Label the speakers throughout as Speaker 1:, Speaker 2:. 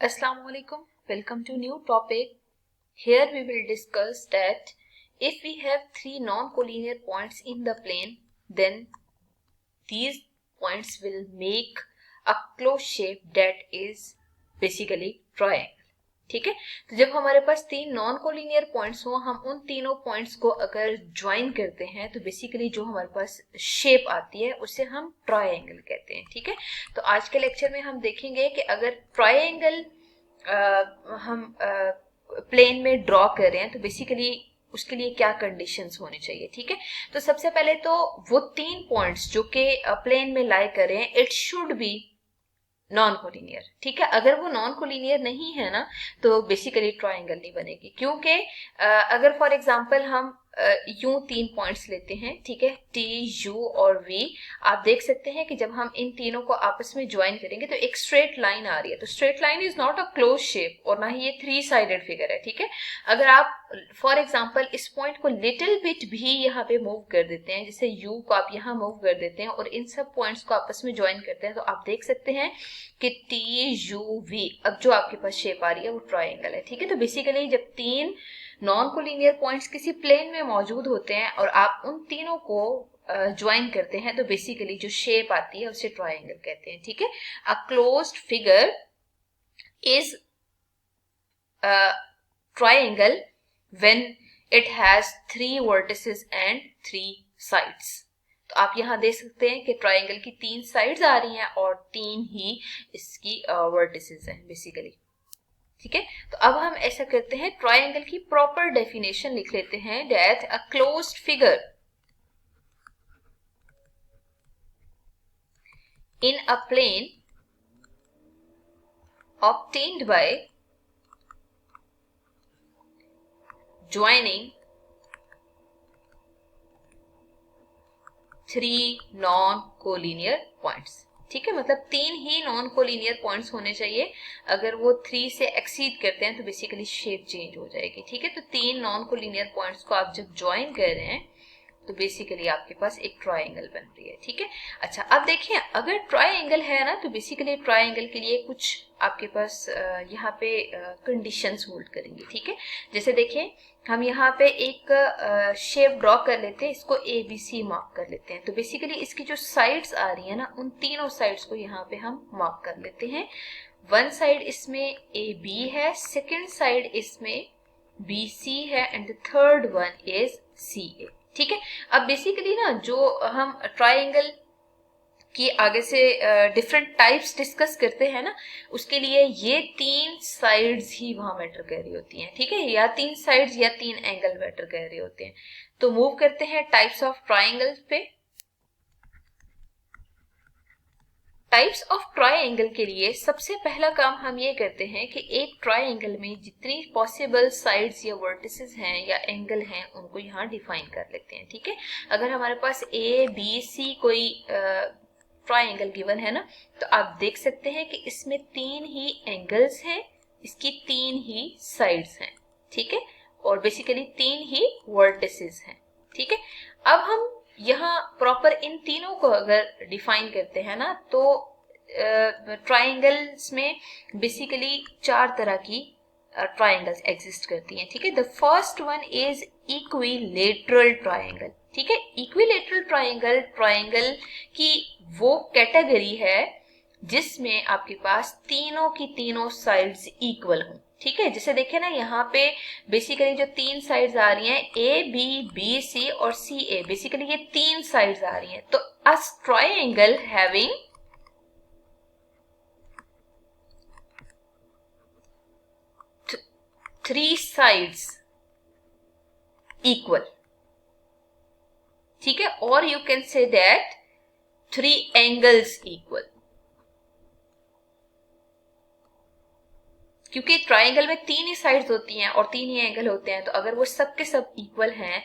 Speaker 1: Assalamu alaikum. Welcome to new topic. Here we will discuss that if we have three non-collinear points in the plane, then these points will make a closed shape that is basically triangle. ठीक है, तो जब हमारे पास तीन non collinear points हो, हम उन तीनों पॉइंट्स को अगर ज्वाइन करते हैं तो बेसिकली जो हमारे पास शेप आती है उसे हम ट्रायंगल कहते हैं. ठीक है, तो आज के लेक्चर में हम देखेंगे कि अगर ट्रायंगल हम प्लेन में ड्रॉ कर रहे हैं तो बेसिकली उसके लिए क्या कंडीशंस होने चाहिए. ठीक है, तो सबसे पहले तो वो तीन पॉइंट्स जो कि प्लेन में लाई कर रहे हैं, it should be non collinear. ठीक है, अगर वो नॉन कोलिनियर नहीं है ना तो बेसिकली ट्रायंगल नहीं बनेगी. क्योंकि अगर फॉर एग्जांपल हम यूं तीन पॉइंट्स लेते हैं, ठीक है, टी, यू और वी, आप देख सकते हैं कि जब हम इन तीनों को आपस में ज्वाइन करेंगे तो एक स्ट्रेट लाइन आ रही है. तो straight line is not a close shape और ना ही ये थ्री साइडेड फिगर है. ठीक है, अगर आप फॉर एग्जाम्पल इस पॉइंट को लिटिल बिट भी यहाँ पे मूव कर देते हैं, जैसे यू को आप यहाँ मूव कर देते हैं और इन सब पॉइंट्स को आपस में ज्वाइन करते हैं, तो आप देख सकते हैं कि टी, यू, वी, अब जो आपके पास शेप आ रही है वो ट्रायंगल है. ठीक है, तो बेसिकली जब तीन नॉन कोलिनियर पॉइंट्स किसी प्लेन में मौजूद होते हैं और आप उन तीनों को ज्वाइन करते हैं तो बेसिकली जो शेप आती है उसे ट्रायंगल कहते हैं. ठीक है, अ closed figure is triangle when it has three vertices and three sides. तो आप यहां देख सकते हैं कि ट्रायंगल की तीन साइड्स आ रही हैं और तीन ही इसकी वर्टिसेस हैं बेसिकली. ठीक है, तो अब हम ऐसा करते हैं, ट्रायंगल की प्रॉपर डेफिनेशन लिख लेते हैं. That a closed figure in a plane obtained by joining three non collinear points. ठीक है, मतलब तीन ही नॉन कोलिनियर पॉइंट्स होने चाहिए. अगर वो थ्री से एक्सीड करते हैं तो बेसिकली शेप चेंज हो जाएगी. ठीक है, तो तीन नॉन कोलिनियर पॉइंट्स को आप जब ज्वाइन कर रहे हैं तो बेसिकली आपके पास एक ट्रायंगल बन रही है. ठीक है, अच्छा अब देखिए, अगर ट्रायंगल है ना तो बेसिकली ट्रायंगल के लिए कुछ आपके पास यहाँ पे कंडीशंस होल्ड करेंगे. ठीक है, जैसे देखिए हम यहाँ पे एक शेप ड्रॉ कर लेते हैं, इसको ए बी सी मार्क कर लेते हैं. तो बेसिकली इसकी जो साइड्स आ रही है ना, उन तीनों साइड्स को यहाँ पे हम मार्क कर लेते हैं. वन साइड इसमें ए बी है, सेकेंड साइड इसमें बी सी है and the third one is C A. ठीक है, अब बेसिकली ना जो हम ट्रायंगल की आगे से डिफरेंट टाइप्स डिस्कस करते हैं ना, उसके लिए ये तीन साइड्स ही वहां मैटर कर रही होती हैं. ठीक है, या तीन साइड्स या तीन एंगल मैटर कर रहे होते हैं. तो मूव करते हैं टाइप्स ऑफ ट्रायंगल पे. टाइप्स ऑफ ट्रायंगल के लिए सबसे पहला काम हम ये करते हैं कि एक ट्रायंगल में जितनी पॉसिबल साइड्स या वर्टिसेस हैं या एंगल हैं उनको यहाँ डिफाइन कर लेते हैं. ठीक है, अगर हमारे पास ए बी सी कोई ट्रायंगल गिवन है ना, तो आप देख सकते हैं कि इसमें तीन ही एंगल्स हैं, इसकी तीन ही साइड्स हैं. ठीक है, और बेसिकली तीन ही वर्टिसेस हैं. ठीक है, अब हम यहाँ प्रॉपर इन तीनों को अगर डिफाइन करते हैं ना तो ट्रायंगल्स में बेसिकली चार तरह की ट्रायंगल्स एग्जिस्ट करती हैं. ठीक है, the first one is equilateral triangle. ठीक है, इक्विलेटरल ट्रायंगल ट्रायंगल की वो कैटेगरी है जिसमें आपके पास तीनों की तीनों साइड्स इक्वल हों. ठीक है, जैसे देखिए ना यहाँ पे बेसिकली जो तीन साइड्स आ रही हैं ए बी बी सी और सी ए, बेसिकली ये तीन साइड्स आ रही हैं. तो a triangle having three sides equal. ठीक है, और you can say that three angles equal. क्योंकि ट्रायंगल में तीन ही साइड्स होती हैं और तीन ही एंगल होते हैं, तो अगर वो सब के सब इक्वल हैं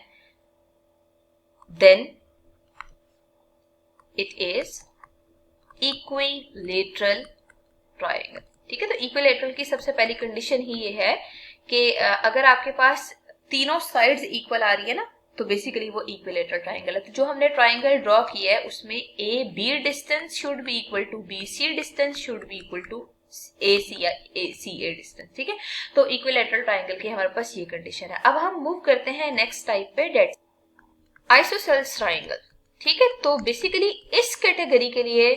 Speaker 1: then it is equilateral triangle. ठीक है, तो इक्विलेटरल की सबसे पहली कंडीशन ही ये है कि अगर आपके पास तीनों साइड्स इक्वल आ रही है ना तो बेसिकली वो इक्विलेटरल ट्रायंगल है. तो जो हमने ट्रायंगल ड्रॉ किया है उसमें A B distance should be equal to B C distance should be equal to A C या ए सी ए डिस्टेंस, ठीक है। तो इक्विलैटरल ट्राइंगल की हमारे पास ये कंडीशन है। अब हम मूव करते हैं नेक्स्ट टाइप पे, डेट आइसोसेल्स ट्राइंगल, ठीक है। तो बेसिकली इस कैटेगरी के लिए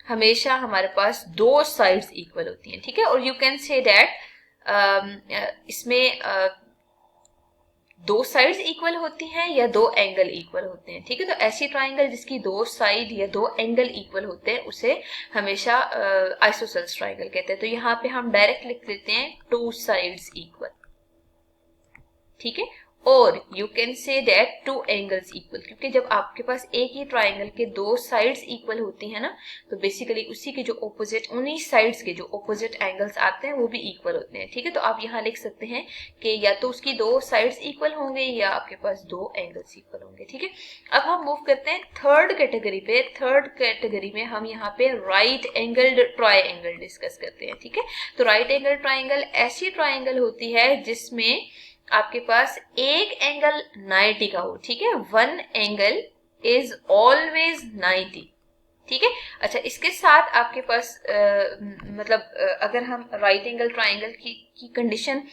Speaker 1: हमेशा हमारे पास दो साइड्स इक्वल होती हैं, ठीक है। और यू कैन से दैट इसमें दो साइड्स इक्वल होती हैं या दो एंगल इक्वल होते हैं, ठीक है। तो ऐसी ट्राइंगल जिसकी दो साइड या दो एंगल इक्वल होते हैं उसे हमेशा आइसोसेल्स ट्राइंगल कहते हैं। तो यहाँ पे हम डायरेक्ट लिख देते हैं टू साइड्स इक्वल, ठीक है। और you can say that two angles equal, क्योंकि जब आपके पास एक ही ट्राइंगल के दो साइड्स इक्वल होती हैं ना, तो बेसिकली उसी के जो ऑपोजिट, उन्हीं साइड्स के जो ऑपोजिट एंगल्स आते हैं वो भी इक्वल होते हैं, ठीक है। तो आप यहाँ लिख सकते हैं कि या तो उसकी दो साइड्स इक्वल होंगे या आपके पास दो एंगल्स इक्वल होंगे, ठीक है। अब हम मूव करते हैं थर्ड कैटेगरी पे। थर्ड कैटेगरी में हम यहाँ पे राइट एंगल्ड ट्राइंगल डिस्कस करते हैं, ठीक है। तो राइट एंगल ट्राइंगल ऐसी ट्राइंगल होती है जिसमें आपके पास एक एंगल 90 का हो, ठीक है। वन एंगल इज ऑलवेज 90, ठीक है। अच्छा, इसके साथ आपके पास अगर हम राइट एंगल ट्राइंगल की कंडीशन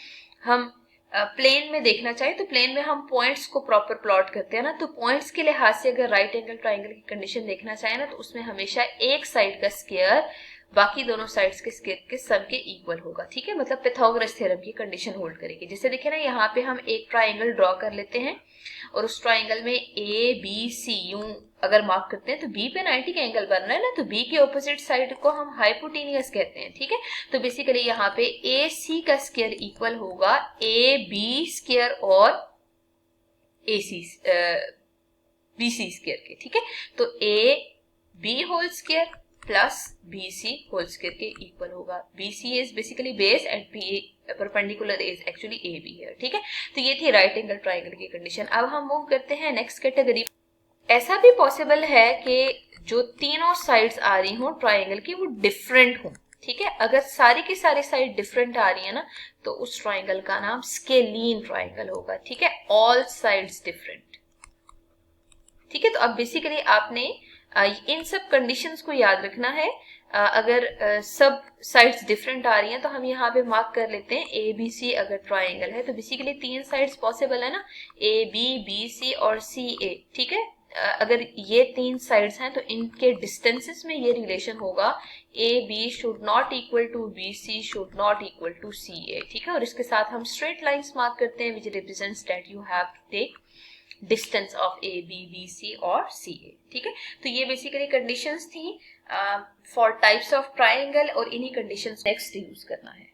Speaker 1: हम प्लेन में देखना चाहे तो प्लेन में हम पॉइंट्स को प्रॉपर प्लॉट करते हैं ना, तो पॉइंट्स के लिहाज से अगर राइट एंगल ट्राइंगल की कंडीशन देखना चाहे ना, तो उसमें हमेशा एक साइड का स्क्वायर बाकी दोनों साइड्स के स्क्वायर के सम के इक्वल होगा, ठीक है। मतलब पाइथागोरस थ्योरम की कंडीशन होल्ड करेगी। जैसे देखिए ना, यहाँ पे हम एक ट्राइंगल ड्रॉ कर लेते हैं और उस ट्राइंगल में ए बी सी यूं अगर मार्क करते हैं तो बी पे 90 का एंगल बन रहा है ना, तो बी के ऑपोजिट साइड को हम हाइपोटेनियस कहते हैं, ठीक है। तो बेसिकली यहाँ पे ए सी का स्क्वायर इक्वल होगा ए बी स्क्वायर और ए सी बी सी स्क्वायर के, ठीक है। तो A B whole square plus B C whole square के इक्वल होगा। B C is basically base and B perpendicular is actually A B है, ठीक है। तो ये थी राइट एंगल ट्राइंगल की कंडीशन। अब हम मूव करते हैं नेक्स्ट कैटेगरी। ऐसा भी पॉसिबल है कि जो तीनों साइड्स आ रही हो ट्राइंगल की वो डिफरेंट हो, ठीक है। अगर सारी की सारी साइड डिफरेंट आ रही है ना, तो उस ट्राइंगल का नाम स्केलीन ट्राइंगल होगा, ठीक है। ऑल साइड्स डिफरेंट, ठीक है। तो अब बेसिकली आपने इन सब कंडीशंस को याद रखना है। अगर सब साइड्स डिफरेंट आ रही हैं तो हम यहाँ पे मार्क कर लेते हैं ए बी सी अगर ट्राइंगल है तो बेसिकली तीन साइड्स पॉसिबल है ना, ए बी सी और सी ए, ठीक है। अगर ये तीन साइड्स हैं तो इनके डिस्टेंसेस में ये रिलेशन होगा A B should not equal to B C should not equal to C A, ठीक है। और इसके साथ हम स्ट्रेट लाइंस मार्क करते हैं which represents that you have to take distance of A B C और सी ए, ठीक है। तो ये बेसिकली कंडीशंस थी फॉर टाइप्स ऑफ ट्राइंगल और इन्हीं कंडीशंस नेक्स्ट यूज करना है।